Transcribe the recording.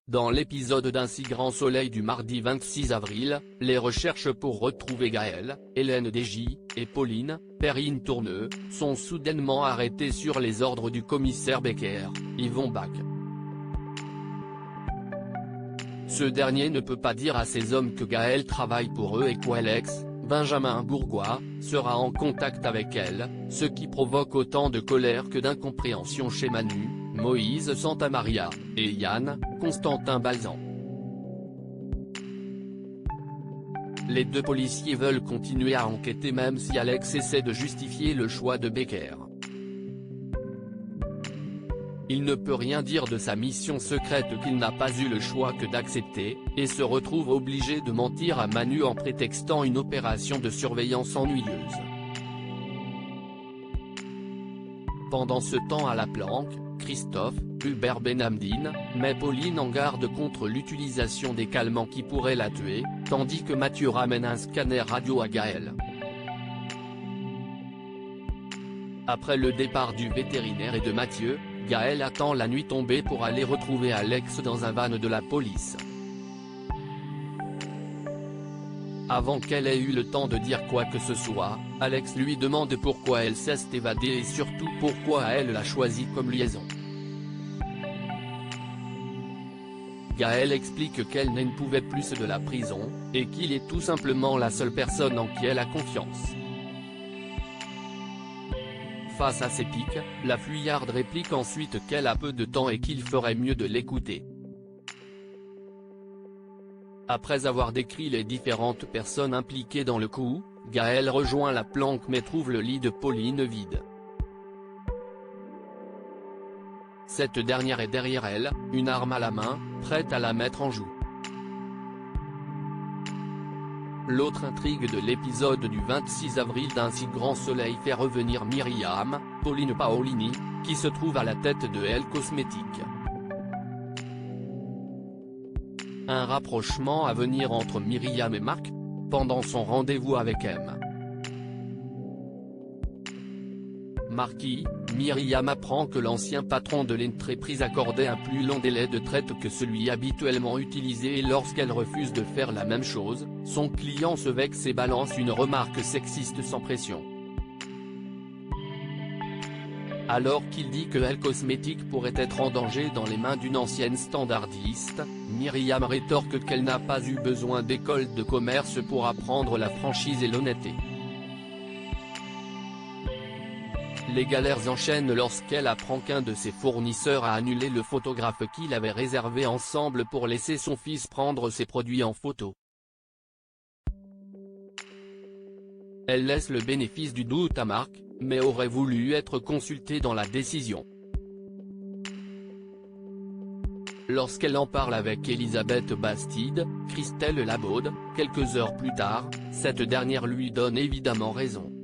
Dans l'épisode d'Un si grand soleil du mardi 26 avril, les recherches pour retrouver Gaël, Hélène Desgy, et Pauline, Perrine Tourneux, sont soudainement arrêtées sur les ordres du commissaire Becker, Yvon Bach. Ce dernier ne peut pas dire à ses hommes que Gaël travaille pour eux et qu'Alex, Benjamin Bourgois, sera en contact avec elle, ce qui provoque autant de colère que d'incompréhension chez Manu, Moïse Santamaria, et Yann, Constantin Balzan. Les deux policiers veulent continuer à enquêter même si Alex essaie de justifier le choix de Becker. Il ne peut rien dire de sa mission secrète qu'il n'a pas eu le choix que d'accepter, et se retrouve obligé de mentir à Manu en prétextant une opération de surveillance ennuyeuse. Pendant ce temps à la planque, Christophe, Hubert Benhamdine, met Pauline en garde contre l'utilisation des calmants qui pourraient la tuer, tandis que Mathieu ramène un scanner radio à Gaël. Après le départ du vétérinaire et de Mathieu, Gaël attend la nuit tombée pour aller retrouver Alex dans un van de la police. Avant qu'elle ait eu le temps de dire quoi que ce soit, Alex lui demande pourquoi elle s'est évadée et surtout pourquoi elle l'a choisi comme liaison. Gaël explique qu'elle ne pouvait plus de la prison, et qu'il est tout simplement la seule personne en qui elle a confiance. Face à ces piques, la fuyarde réplique ensuite qu'elle a peu de temps et qu'il ferait mieux de l'écouter. Après avoir décrit les différentes personnes impliquées dans le coup, Gaël rejoint la planque mais trouve le lit de Pauline vide. Cette dernière est derrière elle, une arme à la main, prête à la mettre en joue. L'autre intrigue de l'épisode du 26 avril d'Un si grand soleil fait revenir Myriam, Pauline Paolini, qui se trouve à la tête de Elle Cosmétiques. Un rapprochement à venir entre Myriam et Marc, pendant son rendez-vous avec M. Marquis, Myriam apprend que l'ancien patron de l'entreprise accordait un plus long délai de traite que celui habituellement utilisé et lorsqu'elle refuse de faire la même chose, son client se vexe et balance une remarque sexiste sans pression. Alors qu'il dit que Elle Cosmétiques pourrait être en danger dans les mains d'une ancienne standardiste, Myriam rétorque qu'elle n'a pas eu besoin d'école de commerce pour apprendre la franchise et l'honnêteté. Les galères enchaînent lorsqu'elle apprend qu'un de ses fournisseurs a annulé le photographe qu'il avait réservé ensemble pour laisser son fils prendre ses produits en photo. Elle laisse le bénéfice du doute à Marc, mais aurait voulu être consultée dans la décision. Lorsqu'elle en parle avec Elisabeth Bastide, Christelle Labaude, quelques heures plus tard, cette dernière lui donne évidemment raison.